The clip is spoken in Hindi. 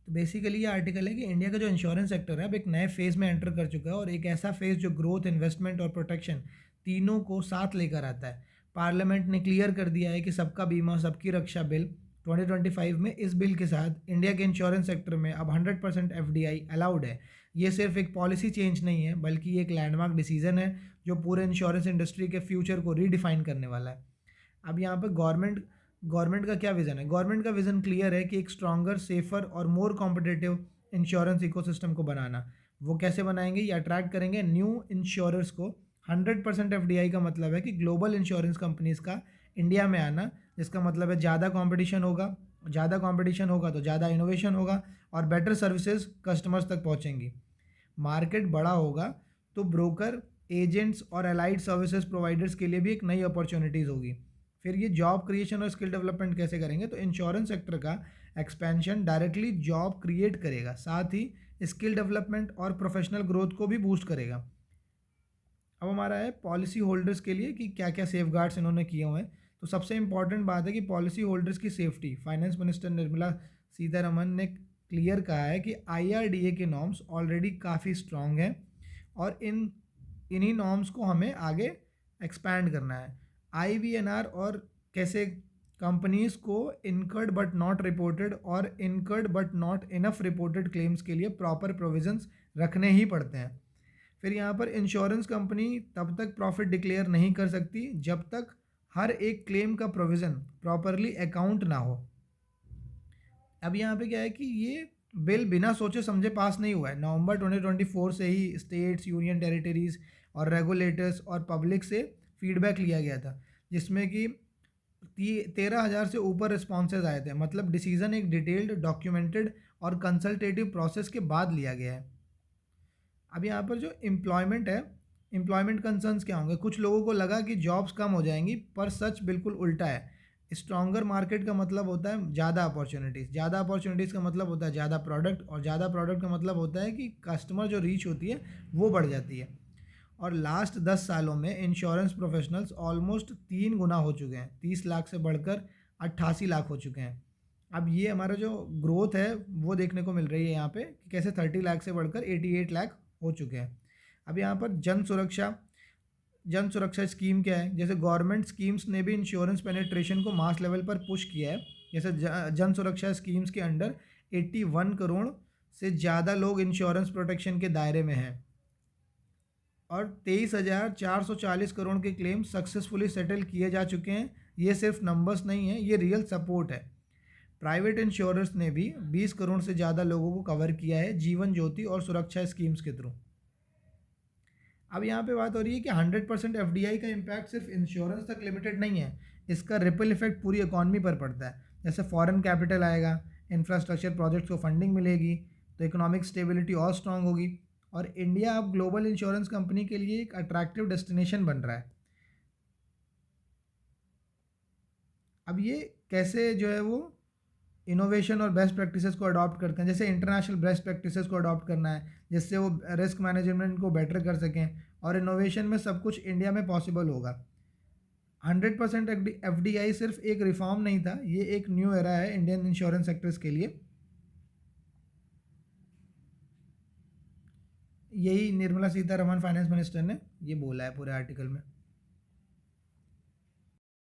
तो बेसिकली ये आर्टिकल है कि इंडिया का जो इंश्योरेंस सेक्टर है अब एक नए फेज़ में एंटर कर चुका है, और एक ऐसा फेज़ जो ग्रोथ, इन्वेस्टमेंट और प्रोटेक्शन तीनों को साथ लेकर आता है। पार्लियामेंट ने क्लियर कर दिया है कि सबका बीमा सबकी रक्षा बिल 2025 में, इस बिल के साथ इंडिया के इंश्योरेंस सेक्टर में अब 100% एफडीआई अलाउड है। ये सिर्फ एक पॉलिसी चेंज नहीं है, बल्कि ये एक लैंडमार्क डिसीजन है जो पूरे इंश्योरेंस इंडस्ट्री के फ्यूचर को रीडिफाइन करने वाला है। अब यहाँ पर गवर्नमेंट का क्या विज़न है? गवर्नमेंट का विज़न क्लियर है कि एक स्ट्रॉन्गर, सेफर और मोर कॉम्पिटिटिव इंश्योरेंस इकोसिस्टम को बनाना। वो कैसे बनाएंगे? ये अट्रैक्ट करेंगे न्यू इंश्योरर्स को। 100% एफडीआई का मतलब है कि ग्लोबल इंश्योरेंस कंपनीज का इंडिया में आना, जिसका मतलब है ज़्यादा कंपटीशन होगा। ज़्यादा कंपटीशन होगा तो ज़्यादा इनोवेशन होगा और बेटर सर्विसेज कस्टमर्स तक पहुँचेंगी। मार्केट बड़ा होगा तो ब्रोकर, एजेंट्स और अलाइड सर्विसेज प्रोवाइडर्स के लिए भी एक नई अपॉर्चुनिटीज़ होगी। फिर ये जॉब क्रिएशन और स्किल डेवलपमेंट कैसे करेंगे? तो इंश्योरेंस सेक्टर का एक्सपेंशन डायरेक्टली जॉब क्रिएट करेगा, साथ ही स्किल डेवलपमेंट और प्रोफेशनल ग्रोथ को भी बूस्ट करेगा। अब हमारा है पॉलिसी होल्डर्स के लिए कि क्या क्या सेफ गार्ड्स इन्होंने किए हुए हैं। तो सबसे इंपॉर्टेंट बात है कि पॉलिसी होल्डर्स की safety. Finance minister Nirmala Sitharaman ने क्लियर कहा है कि आईआरडीए के नॉर्म्स ऑलरेडी काफ़ी स्ट्रॉन्ग हैं, और इन्हीं नॉर्म्स को हमें आगे एक्सपैंड करना है। आईवीएनआर और कैसे कंपनीज को इनकर्ड बट नॉट रिपोर्टेड और incurred but not enough reported claims के लिए प्रॉपर प्रोविजंस रखने ही पड़ते हैं। फिर यहाँ पर इंश्योरेंस कंपनी तब तक प्रॉफिट डिक्लेयर नहीं कर सकती जब तक हर एक क्लेम का प्रोविज़न प्रॉपरली अकाउंट ना हो। अब यहाँ पे क्या है कि ये बिल बिना सोचे समझे पास नहीं हुआ है। नवंबर 2024 से ही स्टेट्स, यूनियन टेरिटरीज और रेगुलेटर्स और पब्लिक से फीडबैक लिया गया था, जिसमें कि 13,000 से ऊपर रिस्पॉन्सेज आए थे। मतलब डिसीजन एक डिटेल्ड, डॉक्यूमेंटेड और कंसल्टेटिव प्रोसेस के बाद लिया गया है। अब यहाँ पर जो एम्प्लॉयमेंट है, एम्प्लॉयमेंट कंसर्न्स क्या होंगे? कुछ लोगों को लगा कि जॉब्स कम हो जाएंगी, पर सच बिल्कुल उल्टा है। स्ट्रॉन्गर मार्केट का मतलब होता है ज़्यादा अपॉर्चुनिटीज़। ज़्यादा अपॉर्चुनिटीज़ का मतलब होता है ज़्यादा प्रोडक्ट, और ज़्यादा प्रोडक्ट का मतलब होता है कि कस्टमर जो रीच होती है वो बढ़ जाती है। और लास्ट 10 सालों में इंश्योरेंस प्रोफेशनल्स ऑलमोस्ट 3 गुना हो चुके हैं। 30 लाख से बढ़कर 88 लाख हो चुके हैं। अब ये हमारा जो ग्रोथ है वो देखने को मिल रही है यहाँ पे कि कैसे 30 लाख से बढ़कर 88 लाख हो चुके हैं। अब यहाँ पर जन सुरक्षा स्कीम क्या है? जैसे गवर्नमेंट स्कीम्स ने भी इंश्योरेंस पेनिट्रेशन को मास लेवल पर पुश किया है। जैसे जन सुरक्षा स्कीम्स के अंडर 81 करोड़ से ज़्यादा लोग इंश्योरेंस प्रोटेक्शन के दायरे में हैं, और 23,440 करोड़ के क्लेम सक्सेसफुली सेटल किए जा चुके हैं। ये सिर्फ नंबर्स नहीं है, ये रियल सपोर्ट है। प्राइवेट इंश्योरेंस ने भी 20 करोड़ से ज़्यादा लोगों को कवर किया है जीवन ज्योति और सुरक्षा स्कीम्स के थ्रू। अब यहाँ पे बात हो रही है कि 100% एफडीआई का इम्पैक्ट सिर्फ इंश्योरेंस तक लिमिटेड नहीं है, इसका रिपल इफेक्ट पूरी इकॉनमी पर पड़ता है। जैसे फॉरेन कैपिटल आएगा, इंफ्रास्ट्रक्चर प्रोजेक्ट्स को फंडिंग मिलेगी, तो इकोनॉमिक स्टेबिलिटी और स्ट्रांग होगी, और इंडिया अब ग्लोबल इंश्योरेंस कंपनी के लिए एक अट्रैक्टिव डेस्टिनेशन बन रहा है। अब ये कैसे जो है वो इनोवेशन और बेस्ट प्रैक्टिसेस को अडॉप्ट करते हैं। जैसे इंटरनेशनल बेस्ट प्रैक्टिसेस को अडॉप्ट करना है, जिससे वो रिस्क मैनेजमेंट को बेटर कर सकें, और इनोवेशन में सब कुछ इंडिया में पॉसिबल होगा। 100% एफडीआई सिर्फ एक रिफॉर्म नहीं था, ये एक न्यू एरा है इंडियन इंश्योरेंस सेक्टर्स के लिए। यही निर्मला सीतारमण फाइनेंस मिनिस्टर ने ये बोला है पूरे आर्टिकल में।